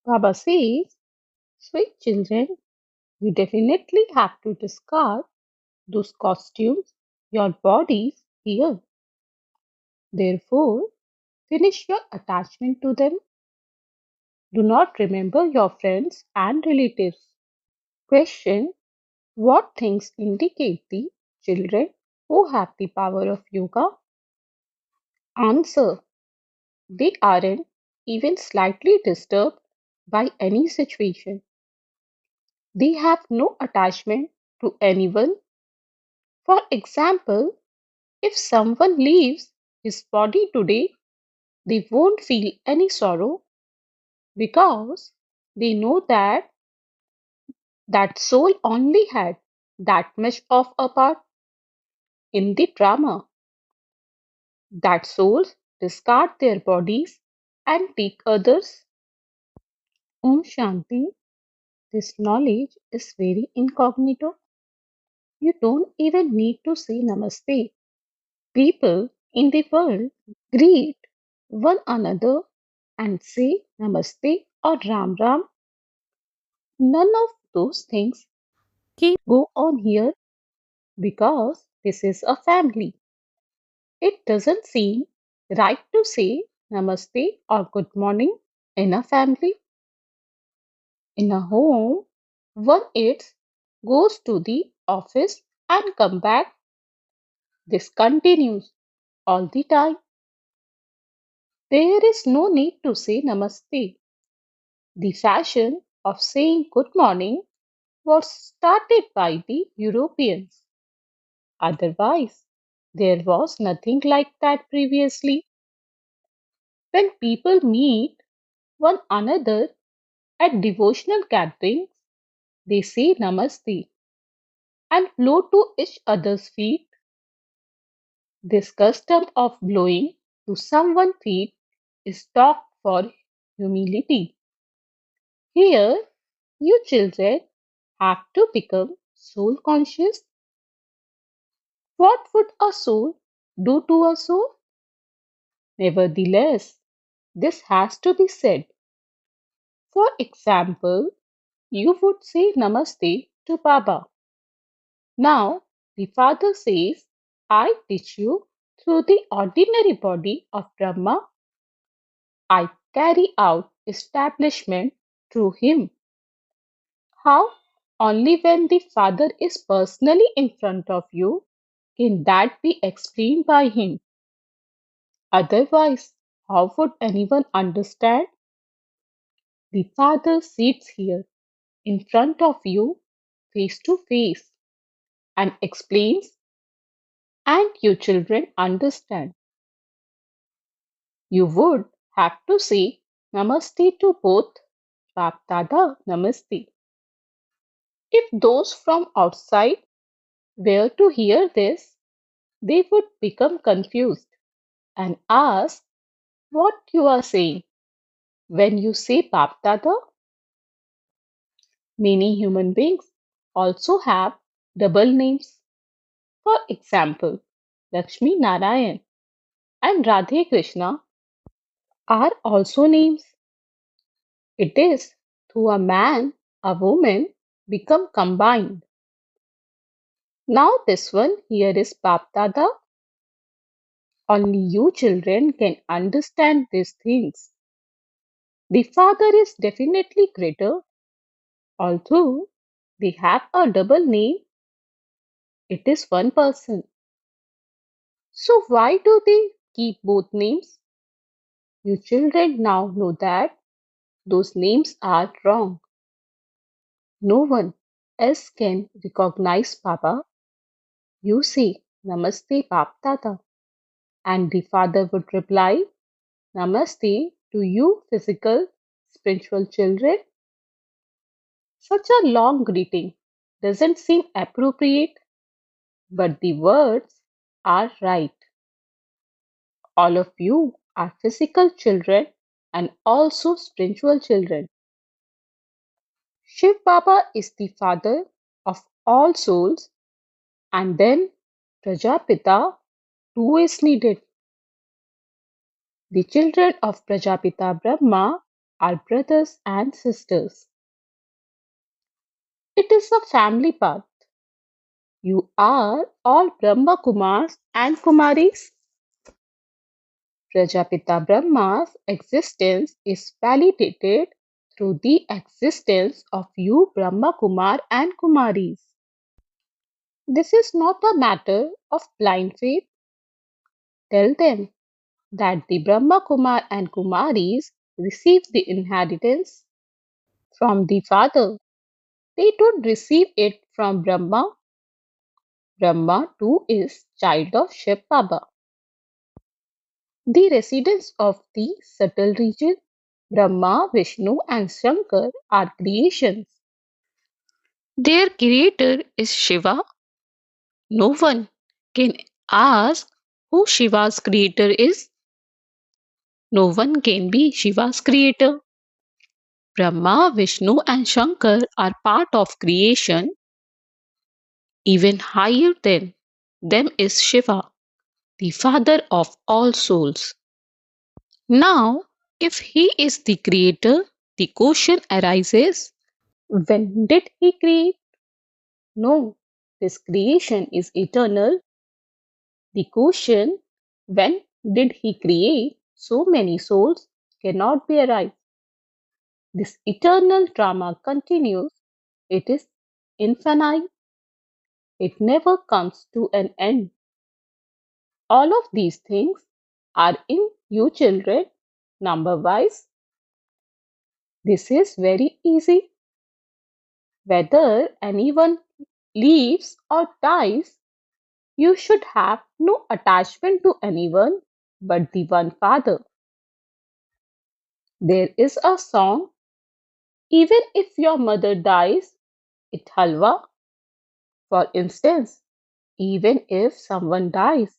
Baba says, sweet children, you definitely have to discard those costumes your bodies here. Therefore, finish your attachment to them. Do not remember your friends and relatives. Question: what things indicate the children who have the power of yoga? Answer: they aren't even slightly disturbed by any situation. They have no attachment to anyone. For example, if someone leaves his body today, they won't feel any sorrow because they know that that soul only had that much of a part in the drama. That souls discard their bodies and take others. Om Shanti. This knowledge is very incognito. You don't even need to say Namaste. People in the world greet one another and say Namaste or Ram Ram. None of those things Keep go on here because this is a family. It doesn't seem right to say Namaste or Good morning in a family. In a home, one eats, goes to the office, and come back. This continues all the time. There is no need to say Namaste. The fashion of saying good morning was started by the Europeans. Otherwise, there was nothing like that previously. When people meet one another at devotional gatherings, they say Namaste and blow to each other's feet. This custom of blowing to someone's feet is talk for humility. Here, you children have to become soul conscious. What would a soul do to a soul? Nevertheless, this has to be said. For example, you would say Namaste to Baba. Now, the father says, I teach you through the ordinary body of Brahma. I carry out establishment through him. How? Only when the father is personally in front of you can that be explained by him. Otherwise, how would anyone understand? The father sits here in front of you face to face and explains, and you children understand. You would have to say Namaste to both Bap Dada Namaste. If those from outside were to hear this, they would become confused and ask what you are saying. When you say Bap Dada, many human beings also have double names. For example, Lakshmi Narayan and Radhe Krishna are also names. It is through a man, a woman become combined. Now this one here is Bap Dada. Only you children can understand these things. The father is definitely greater, although they have a double name, it is one person. So why do they keep both names? You children now know that those names are wrong. No one else can recognize Baba. You say Namaste Bap Dada, and the father would reply Namaste to you physical, spiritual children. Such a long greeting doesn't seem appropriate, but the words are right. All of you are physical children and also spiritual children. Shiv Baba is the father of all souls, and then Prajapita too is needed. The children of Prajapita Brahma are brothers and sisters. It is a family path. You are all Brahmakumars and Kumaris. Prajapita Brahma's existence is validated through the existence of you Brahmakumar and Kumaris. This is not a matter of blind faith. Tell them that the Brahmakumar and Kumaris receive the inheritance from the father. They don't receive it from Brahma. Brahma too is child of Shiv Baba. The residents of the subtle region, Brahma, Vishnu, and Shankar, are creations. Their creator is Shiva. No one can ask who Shiva's creator is. No one can be Shiva's creator. Brahma, Vishnu, and Shankar are part of creation. Even higher than them is Shiva, the father of all souls. Now, if he is the creator, the question arises, when did he create? No, this creation is eternal. The question, when did he create so many souls, cannot be arise. This eternal drama continues. It is infinite. It never comes to an end. All of these things are in you children, number wise. This is very easy. Whether anyone leaves or dies, you should have no attachment to anyone but the one father. There is a song, even if your mother dies, it halwa. For instance, even if someone dies,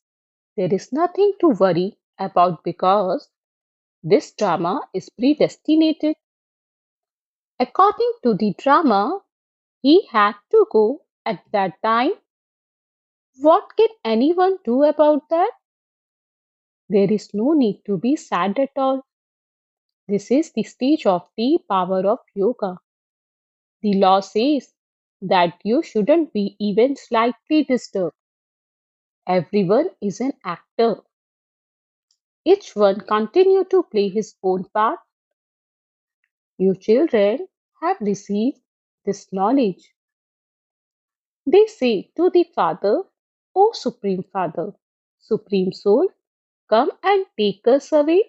there is nothing to worry about because this drama is predestinated. According to the drama, he had to go at that time. What can anyone do about that? There is no need to be sad at all. This is the stage of the power of yoga. The law says that you shouldn't be even slightly disturbed. Everyone is an actor. Each one continue to play his own part. You children have received this knowledge. They say to the Father, O Supreme Father, Supreme Soul, come and take us away.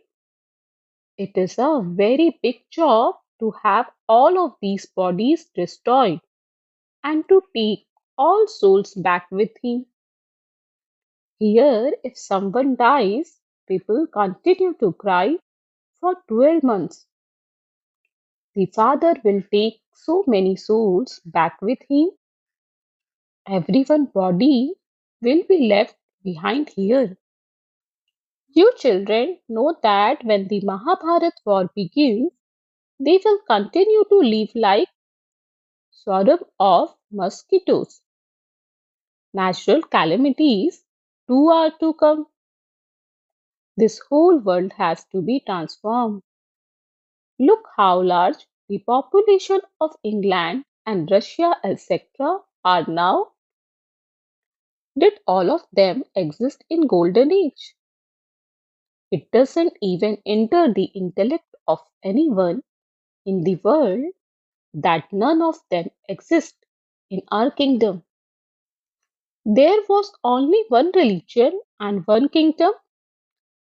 It is a very big job to have all of these bodies destroyed and to take all souls back with him. Here, if someone dies, people continue to cry for 12 months. The Father will take so many souls back with him. Everyone's body will be left behind here. You children know that when the Mahabharat war begins, they will continue to live like swarm of mosquitoes. Natural calamities too are to come. This whole world has to be transformed. Look how large the population of England and Russia, etc., are now. Did all of them exist in Golden Age? It doesn't even enter the intellect of anyone in the world that none of them exist in our kingdom. There was only one religion and one kingdom.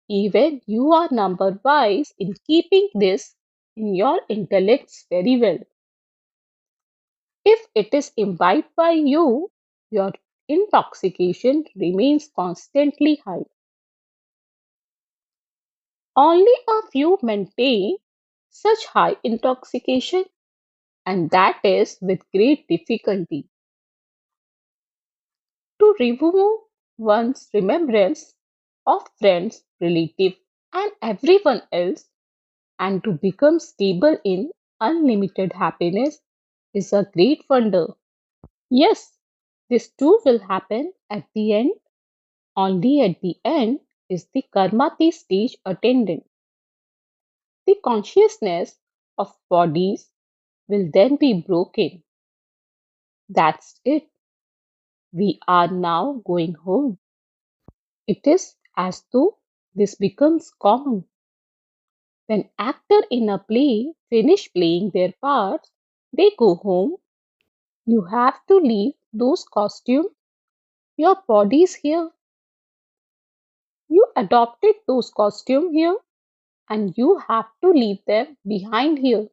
Even you are number wise in keeping this in your intellects very well. If it is imbibed by you, your intoxication remains constantly high. Only a few maintain such high intoxication, and that is with great difficulty. To remove one's remembrance of friends, relatives, and everyone else, and to become stable in unlimited happiness is a great wonder. Yes, this too will happen at the end. Only at the end is the karmati stage attendant. The consciousness of bodies will then be broken. That's it. We are now going home. It is as though this becomes common. When actors in a play finish playing their parts, they go home. You have to leave those costumes. Your body's here. You adopted those costumes here, and you have to leave them behind here.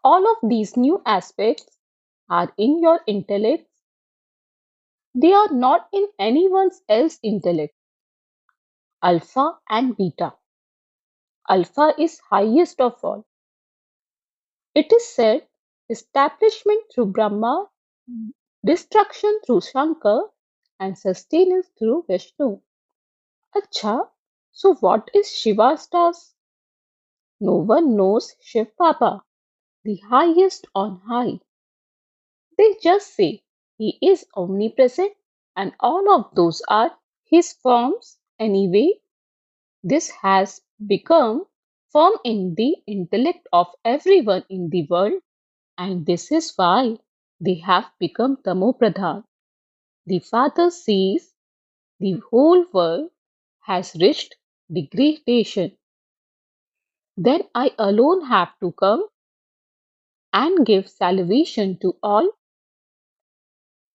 All of these new aspects are in your intellect. They are not in anyone else's intellect. Alpha and beta. Alpha is highest of all. It is said establishment through Brahma, destruction through Shankar, and sustenance through Vishnu. Acha, so what is Shiva's task? No one knows Shiv Baba, the highest on high. They just say he is omnipresent and all of those are his forms anyway. This has become firm in the intellect of everyone in the world, and this is why they have become Tamopradhan. The Father sees the whole world has reached degradation. Then I alone have to come and give salvation to all.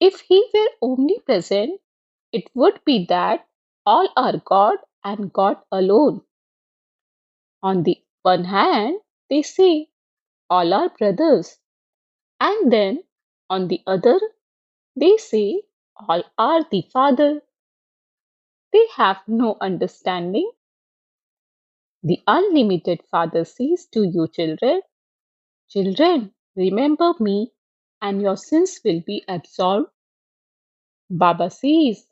If he were omnipresent, it would be that all are God and God alone. On the one hand, they say all are brothers, and then on the other, they say all are the Father. They have no understanding. The unlimited Father says to you, children, children, remember me, and your sins will be absolved. Baba says,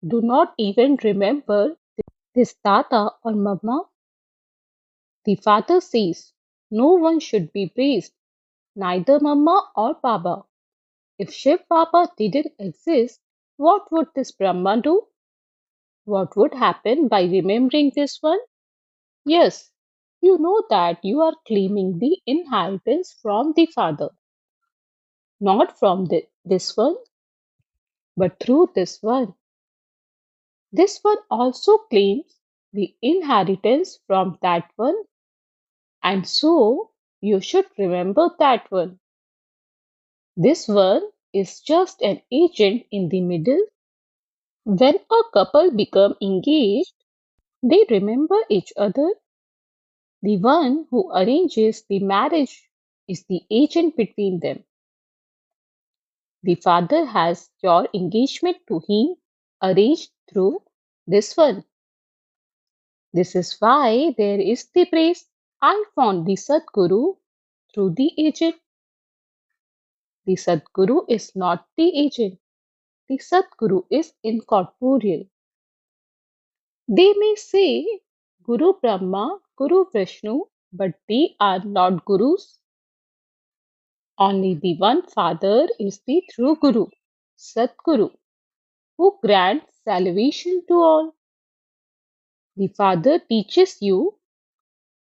do not even remember this Tata or Mama. The Father says, no one should be praised, neither Mama or Baba. If Shiv Baba didn't exist, what would this Brahma do? What would happen by remembering this one? Yes, you know that you are claiming the inheritance from the Father, not from this one, but through this one. This one also claims the inheritance from that one, and so you should remember that one. This one is just an agent in the middle. When a couple become engaged, they remember each other. The one who arranges the marriage is the agent between them. The father has your engagement to him arranged through this one. This is why there is the praise. I found the Sadguru through the agent. The Sadguru is not the agent. The Sadguru is incorporeal. They may say Guru Brahma, Guru Vishnu, but they are not gurus. Only the one Father is the true Guru, Sadguru, who grants salvation to all. The Father teaches you,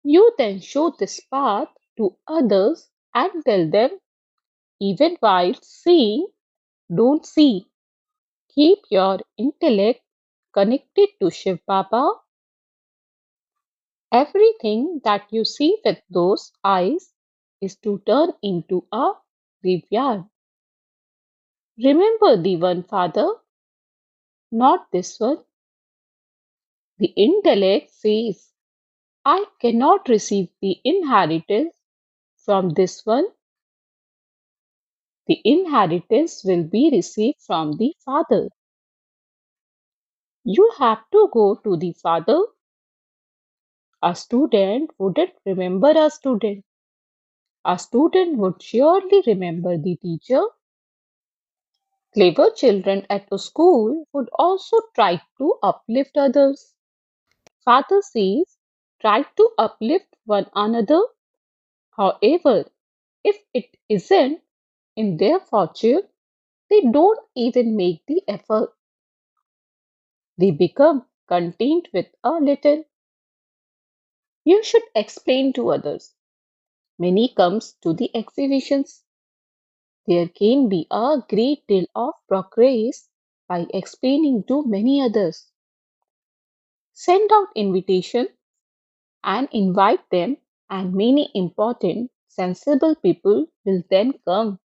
you then show this path to others and tell them, even while seeing, don't see. Keep your intellect connected to Shiv Baba. Everything that you see with those eyes is to turn into a graveyard. Remember the one Father, not this one. The intellect says, I cannot receive the inheritance from this one. The inheritance will be received from the Father. You have to go to the Father. A student wouldn't remember a student. A student would surely remember the teacher. Clever children at a school would also try to uplift others. Father says, try to uplift one another. However, if it isn't in their fortune, they don't even make the effort. They become content with a little. You should explain to others. Many comes to the exhibitions. There can be a great deal of progress by explaining to many others. Send out invitation and invite them, and many important, sensible people will then come.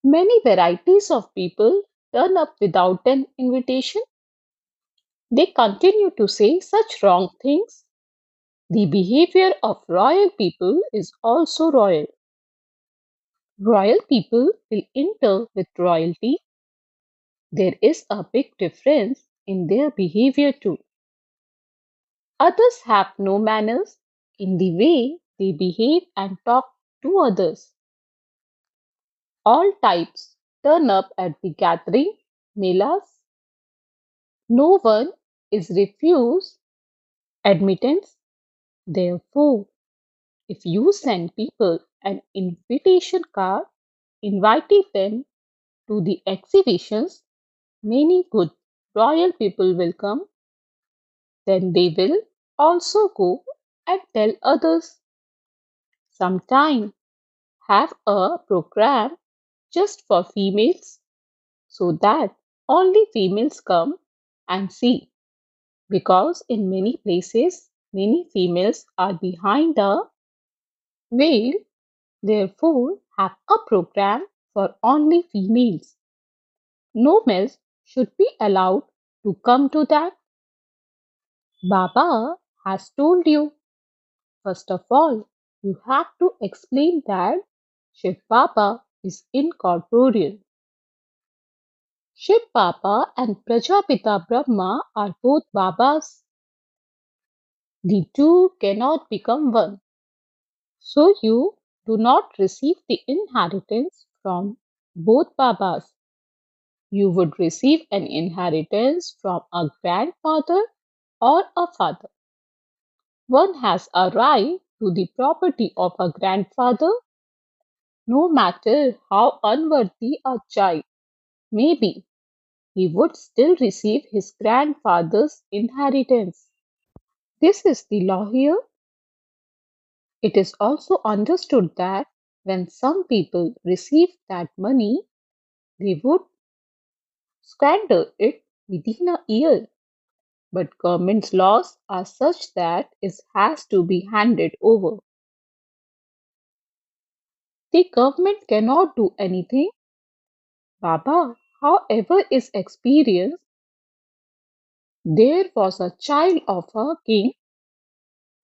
Many varieties of people turn up without an invitation. They continue to say such wrong things. The behavior of royal people is also royal. Royal people will enter with royalty. There is a big difference in their behavior too. Others have no manners in the way they behave and talk to others. All types turn up at the gathering, melas. No one is refused admittance. Therefore, if you send people an invitation card inviting them to the exhibitions, many good royal people will come. Then they will also go and tell others. Sometime have a program just for females so that only females come and see, because in many places many females are behind the veil. Therefore have a program for only females. No males should be allowed to come to that. Baba has told you. First of all, you have to explain that Shiv Baba is incorporeal. Shiv Baba and Prajapita Brahma are both Babas. The two cannot become one. So you do not receive the inheritance from both Babas. You would receive an inheritance from a grandfather or a father. One has a right to the property of a grandfather, no matter how unworthy a child may be. He would still receive his grandfather's inheritance. This is the law here. It is also understood that when some people receive that money, they would squander it within a year. But government's laws are such that it has to be handed over. The government cannot do anything. Baba, however, is experienced. There was a child of a king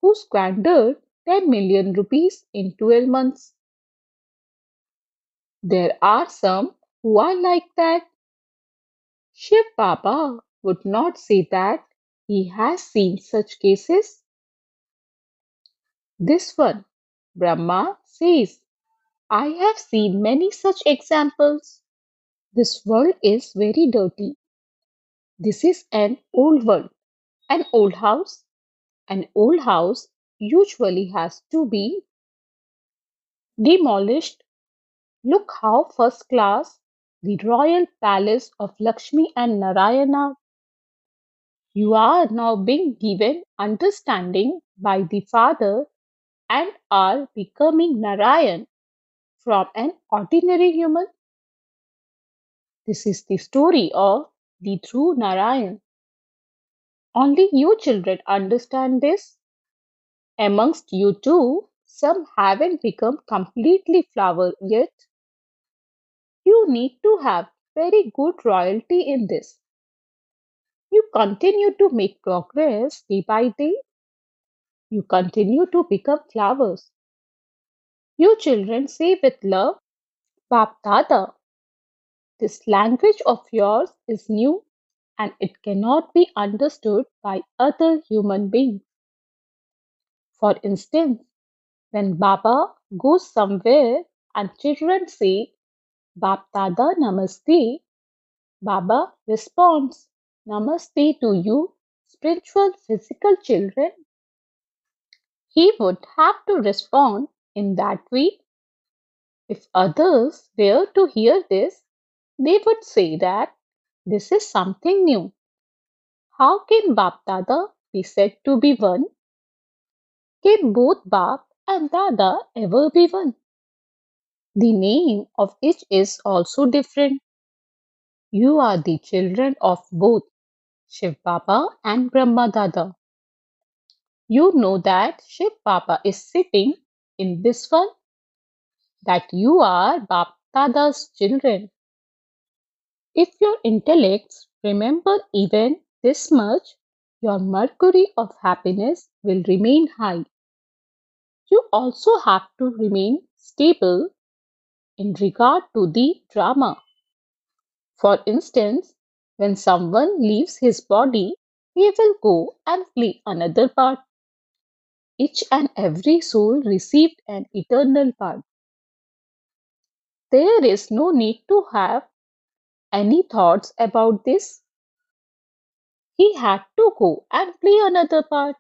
who squandered 10 million rupees in 12 months. There are some who are like that. Shiv Baba would not say that he has seen such cases. This one, Brahma says, I have seen many such examples. This world is very dirty. This is an old world, an old house. An old house usually has to be demolished. Look how first class the royal palace of Lakshmi and Narayana. You are now being given understanding by the Father and are becoming Narayan from an ordinary human. This is the story of the true Narayan. Only you children understand this. Amongst you too, some haven't become completely flower yet. You need to have very good royalty in this. You continue to make progress day by day. You continue to become flowers. You children say with love, Bap Dada. This language of yours is new and it cannot be understood by other human beings. For instance, when Baba goes somewhere and children say, Bap Dada Namaste, Baba responds, Namaste to you, spiritual physical children. He would have to respond in that way. If others were to hear this, they would say that this is something new. How can Bap Dada be said to be one? Can both Bap and Dada ever be one? The name of each is also different. You are the children of both Shiv Baba and Brahma Dada. You know that Shiv Baba is sitting in this one, that you are Bap Dada's children. If your intellects remember even this much, your mercury of happiness will remain high. You also have to remain stable in regard to the drama. For instance, when someone leaves his body, he will go and play another part. Each and every soul received an eternal part. There is no need to have any thoughts about this. He had to go and play another part.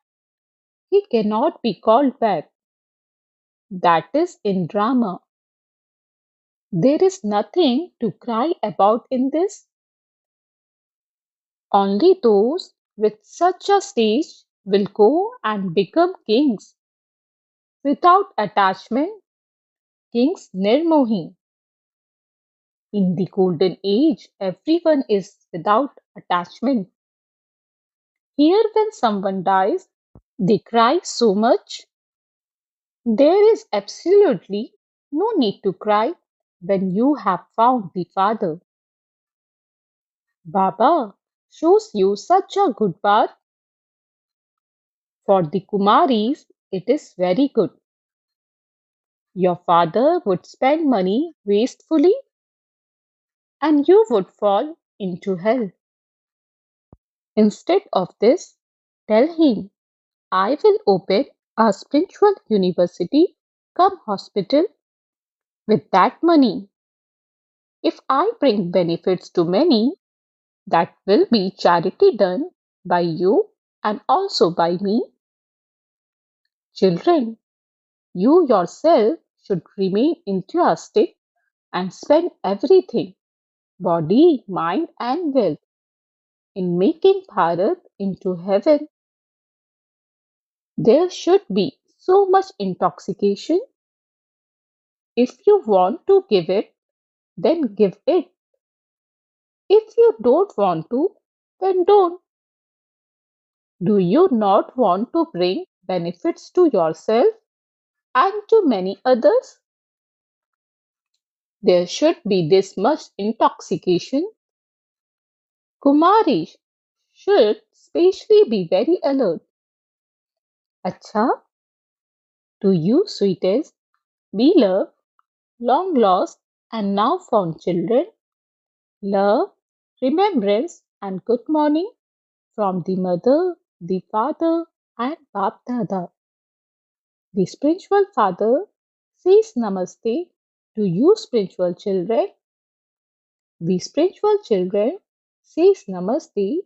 He cannot be called back. That is in drama. There is nothing to cry about in this. Only those with such a stage will go and become kings. Without attachment, kings nirmohi. In the golden age, everyone is without attachment. Here, when someone dies, they cry so much. There is absolutely no need to cry when you have found the Father. Baba shows you such a good path. For the Kumaris, it is very good. Your father would spend money wastefully and you would fall into hell. Instead of this, tell him, I will open a spiritual university come hospital with that money. If I bring benefits to many, that will be charity done by you and also by me. Children, you yourself should remain enthusiastic and spend everything, body, mind, and wealth, in making Bharat into heaven. There should be so much intoxication. If you want to give it, then give it. If you don't want to, then don't. Do you not want to bring benefits to yourself and to many others? There should be this much intoxication. Kumari should especially be very alert. Acha, to you, sweetest, beloved, long lost, and now found children, love, remembrance, and good morning from the mother, the father, and Bap Dada. The spiritual father says Namaste to you, spiritual children. The spiritual children says Namaste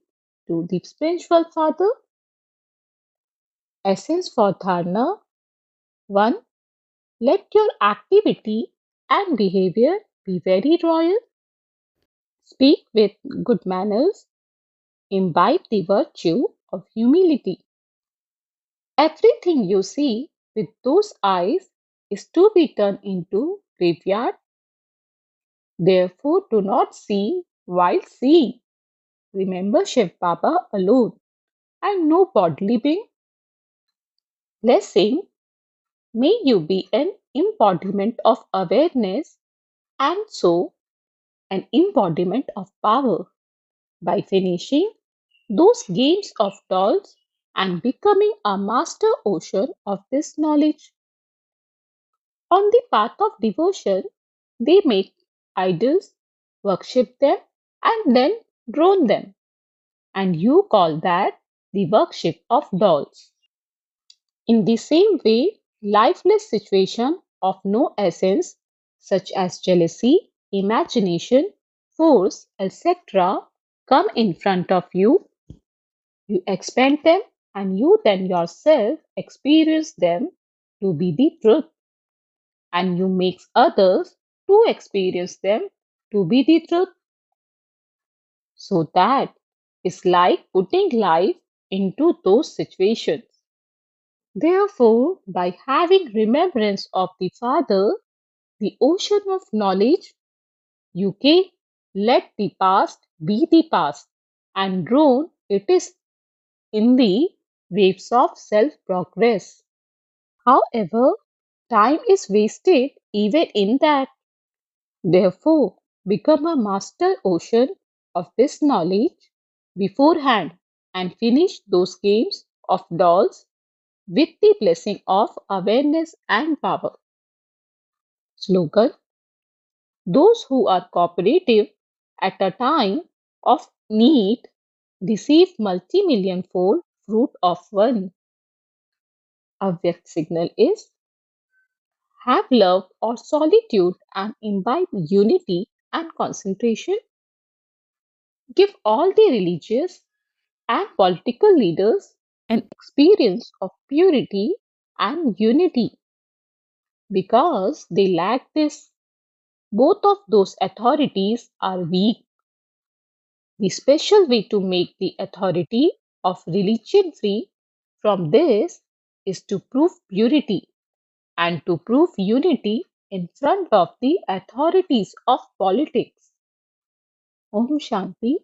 to the spiritual father. Essence for Dharna 1. Let your activity and behavior be very royal. Speak with good manners. Imbibe the virtue of humility. Everything you see with those eyes is to be turned into graveyard. Therefore, do not see while seeing. Remember Shiv Baba alone and no bodily being. Blessing, may you be an embodiment of awareness and so an embodiment of power by finishing those games of dolls and becoming a master ocean of this knowledge. On the path of devotion, they make idols, worship them, and then drone them. And you call that the worship of dolls. In the same way, lifeless situations of no essence, such as jealousy, imagination, force, etc., come in front of you. You expand them and you then yourself experience them to be the truth, and you make others to experience them to be the truth. So that is like putting life into those situations. Therefore, by having remembrance of the Father, the ocean of knowledge, UK, let the past be the past and drown it is in the waves of self progress. However, time is wasted even in that. Therefore, become a master ocean of this knowledge beforehand and finish those games of dolls with the blessing of awareness and power. Slogan: those who are cooperative at a time of need receive multi-million fold fruit of one. Avyakt signal is have love or solitude and imbibe unity and concentration. Give all the religious and political leaders an experience of purity and unity. Because they lack this, both of those authorities are weak. The special way to make the authority of religion free from this is to prove purity and to prove unity in front of the authorities of politics. Om Shanti.